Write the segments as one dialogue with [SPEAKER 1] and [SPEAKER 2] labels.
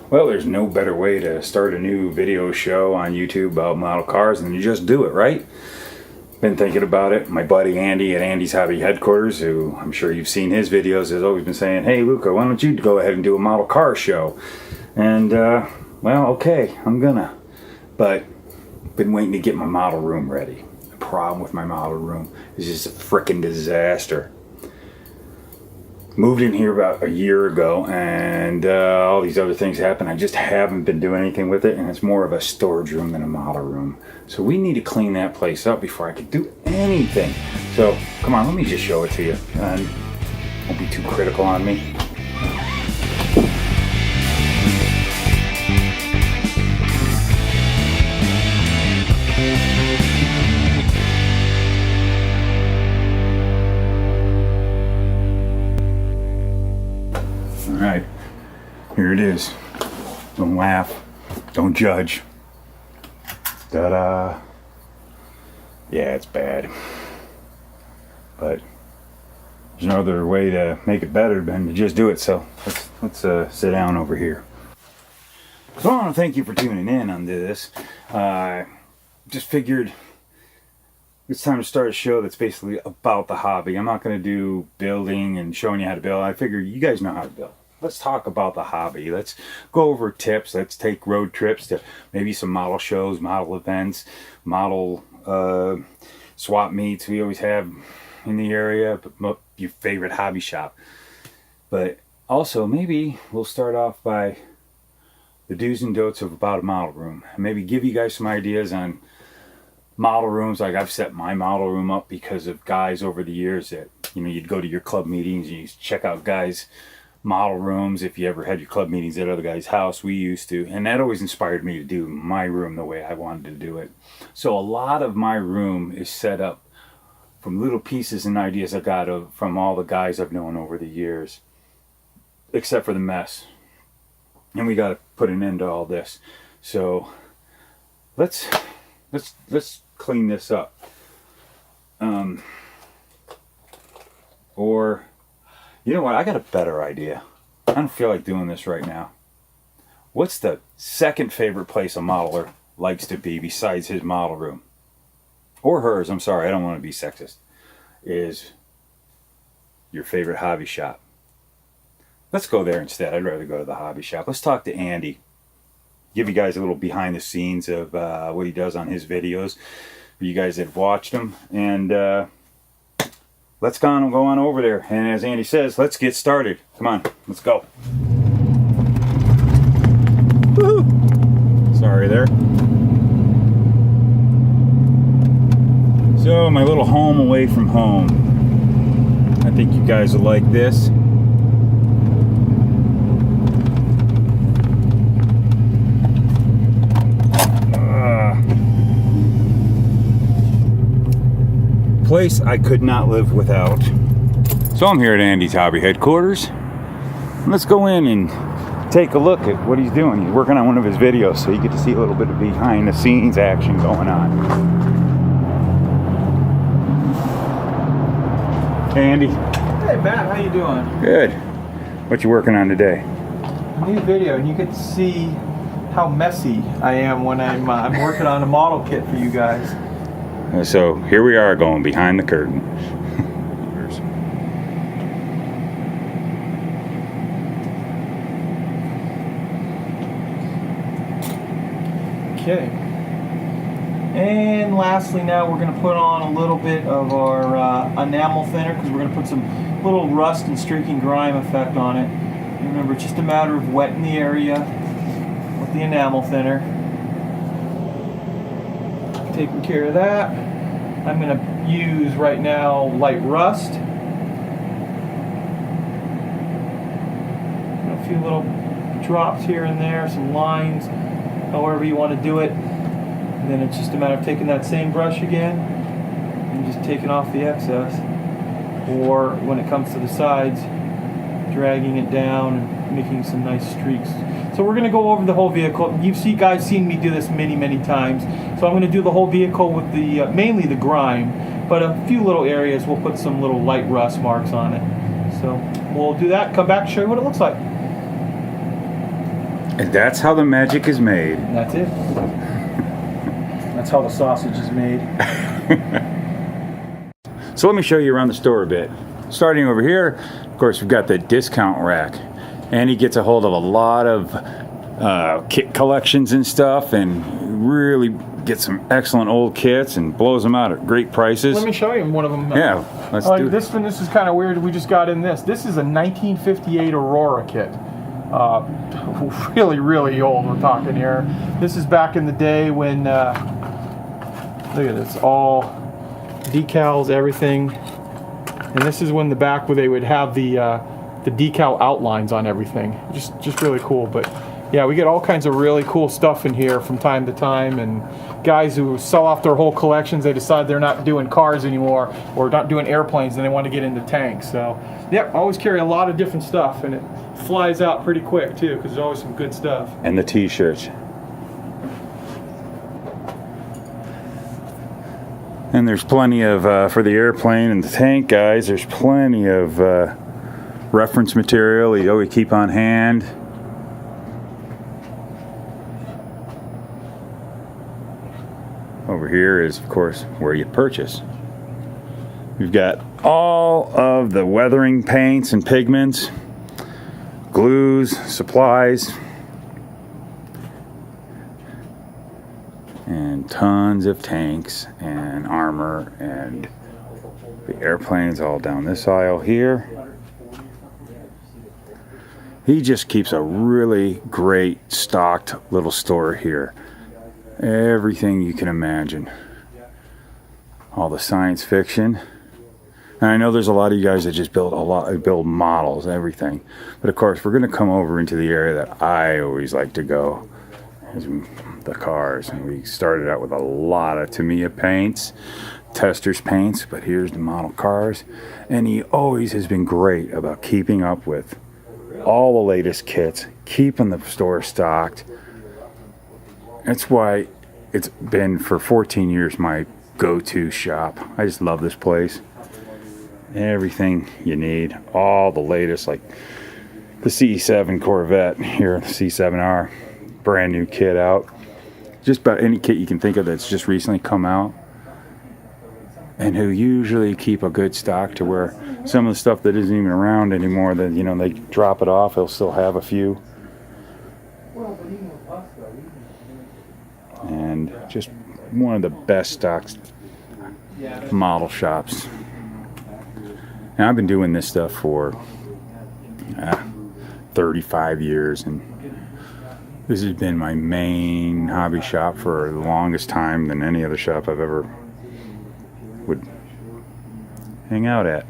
[SPEAKER 1] Well, there's no better way to start a new video show on YouTube about model cars than you just do it, right? Been thinking about it. My buddy Andy at Andy's Hobby Headquarters, who I'm sure you've seen his videos, has always been saying, hey Luka, why don't you go ahead and do a model car show? And, well, okay, I'm gonna. But, been waiting to get my model room ready. The problem with my model room is just a freaking disaster. Moved in here about a year ago, and all these other things happened. I just haven't been doing anything with it, and it's more of a storage room than a model room. So we need to clean that place up before I can do anything. So come on, let me just show it to you, and don't be too critical on me. Alright, here it is. Don't laugh, don't judge. Ta-da! Yeah, it's bad. But there's no other way to make it better than to just do it, so let's sit down over here. So I want to thank you for tuning in on this. Just figured it's time to start a show that's basically about the hobby. I'm not going to do building and showing you how to build. I figure you guys know how to build. Let's talk about the hobby. Let's go over tips. Let's take road trips to maybe some model shows, model events, model swap meets we always have in the area, but your favorite hobby shop. But also maybe we'll start off by the do's and don'ts of about a model room. Maybe give you guys some ideas on model rooms. Like I've set my model room up because of guys over the years that, you know, you'd go to your club meetings and you check out guys' model rooms. If you ever had your club meetings at other guys' house, we used to, and that always inspired me to do my room the way I wanted to do it. So a lot of my room is set up from little pieces and ideas I got from all the guys I've known over the years, except for the mess. And we got to put an end to all this. So let's clean this up. Or, you know what, I got a better idea. I don't feel like doing this right now. What's the second favorite place a modeler likes to be besides his model room? Or hers, I'm sorry, I don't want to be sexist. Is your favorite hobby shop. Let's go there instead. I'd rather go to the hobby shop. Let's talk to Andy. Give you guys a little behind the scenes of what he does on his videos for you guys that have watched them. And let's go on over there. And as Andy says, let's get started. Come on, let's go. Woohoo! Sorry there. So, my little home away from home. I think you guys will like this. Place I could not live without. So I'm here at Andy's Hobby Headquarters. Let's go in and take a look at what he's doing. He's working on one of his videos, so you get to see a little bit of behind the scenes action going on. Hey Andy.
[SPEAKER 2] Hey Matt, how you doing?
[SPEAKER 1] Good. What you working on today?
[SPEAKER 2] A new video, and you get to see how messy I am when I'm working on a model kit for you guys.
[SPEAKER 1] So here we are going behind the curtain.
[SPEAKER 2] Okay. And lastly, now we're going to put on a little bit of our enamel thinner, because we're going to put some little rust and streaking grime effect on it. And remember, it's just a matter of wetting the area with the enamel thinner. Taking care of that. I'm going to use right now light rust. A few little drops here and there, some lines, however you want to do it. And then it's just a matter of taking that same brush again and just taking off the excess. Or when it comes to the sides, dragging it down and making some nice streaks. So we're going to go over the whole vehicle. You've seen me do this many times. So I'm going to do the whole vehicle with the mainly the grime, but a few little areas we'll put some little light rust marks on it. So we'll do that, come back, show you what it looks like.
[SPEAKER 1] And that's how the magic is made.
[SPEAKER 2] And that's it. That's how the sausage is made.
[SPEAKER 1] So let me show you around the store a bit. Starting over here, of course, we've got the discount rack. And he gets a hold of a lot of kit collections and stuff, and really gets some excellent old kits and blows them out at great prices.
[SPEAKER 2] Let me show you one of them.
[SPEAKER 1] Yeah, let's do it.
[SPEAKER 2] This one, this is kind of weird. We just got in this. This is a 1958 Aurora kit. Really, really old, we're talking here. This is back in the day when, look at this, all decals, everything. And this is when the back where they would have the decal outlines on everything. Just really cool. But yeah, we get all kinds of really cool stuff in here from time to time, and guys who sell off their whole collections, they decide they're not doing cars anymore or not doing airplanes and they want to get into tanks. So yeah, always carry a lot of different stuff, and it flies out pretty quick too because there's always some good stuff.
[SPEAKER 1] And the t-shirts. And there's plenty of, for the airplane and the tank guys, there's plenty of reference material you always keep on hand. Over here is, of course, where you purchase. We've got all of the weathering paints and pigments, glues, supplies, and tons of tanks and armor, and the airplanes all down this aisle here. He just keeps a really great stocked little store here. Everything you can imagine. All the science fiction. And I know there's a lot of you guys that just build models, everything. But of course, we're going to come over into the area that I always like to go, is the cars. And we started out with a lot of Tamiya paints, Testors paints, but here's the model cars. And he always has been great about keeping up with all the latest kits, keeping the store stocked. That's why it's been for 14 years my go-to shop. I just love this place. Everything you need, all the latest, like the C7 Corvette here, the C7R, brand new kit out. Just about any kit you can think of that's just recently come out. And who usually keep a good stock to where some of the stuff that isn't even around anymore, that, you know, they drop it off, they'll still have a few. And just one of the best stocked model shops. Now, I've been doing this stuff for 35 years, and this has been my main hobby shop for the longest time than any other shop I've ever would hang out at.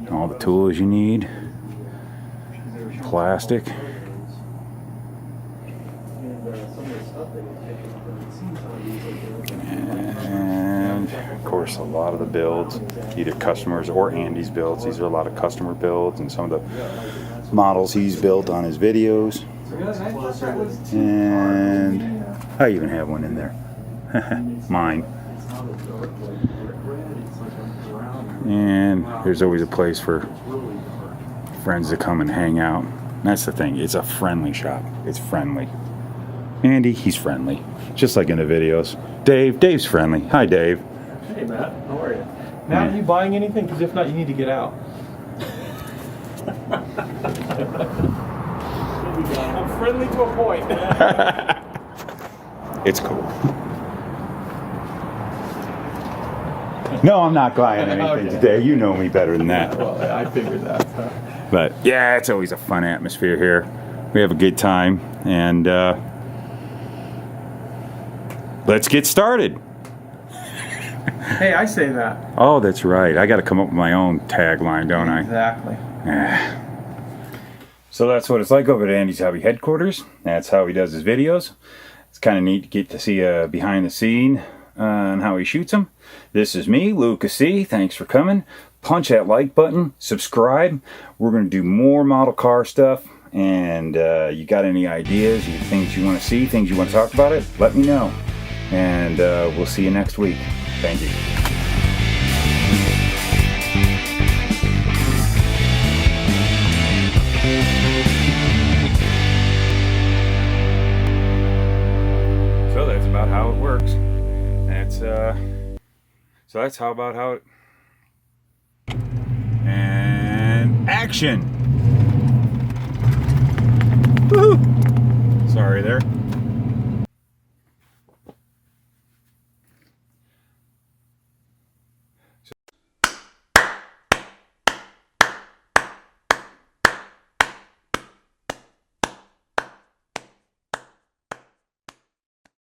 [SPEAKER 1] All the tools you need, plastic. And of course, a lot of the builds, either customers or Andy's builds. These are a lot of customer builds and some of the models he's built on his videos. And I even have one in there. Mine. And there's always a place for friends to come and hang out. And that's the thing, it's a friendly shop. It's friendly. Andy, he's friendly, just like in the videos. Dave's friendly. Hi, Dave.
[SPEAKER 2] Hey, Matt. How are you? Matt, are you buying anything? Because if not, you need to get out. I'm friendly to a point.
[SPEAKER 1] It's cool. No, I'm not buying anything today. You know me better than that.
[SPEAKER 2] Well, I figured that.
[SPEAKER 1] But yeah, it's always a fun atmosphere here. We have a good time, and let's get started.
[SPEAKER 2] Hey, I say that.
[SPEAKER 1] Oh, that's right. I got to come up with my own tagline, don't I?
[SPEAKER 2] Exactly.
[SPEAKER 1] So that's what it's like over at Andy's Hobby headquarters. That's how he does his videos. It's kind of neat to get to see behind the scene on how he shoots them. This is me, Luka Cee. Thanks for coming. Punch that like button, subscribe. We're going to do more model car stuff. And you got any ideas, things you want to see, things you want to talk about it, let me know. And we'll see you next week. Thank you. that's how about how it. And action. Woohoo! Sorry there.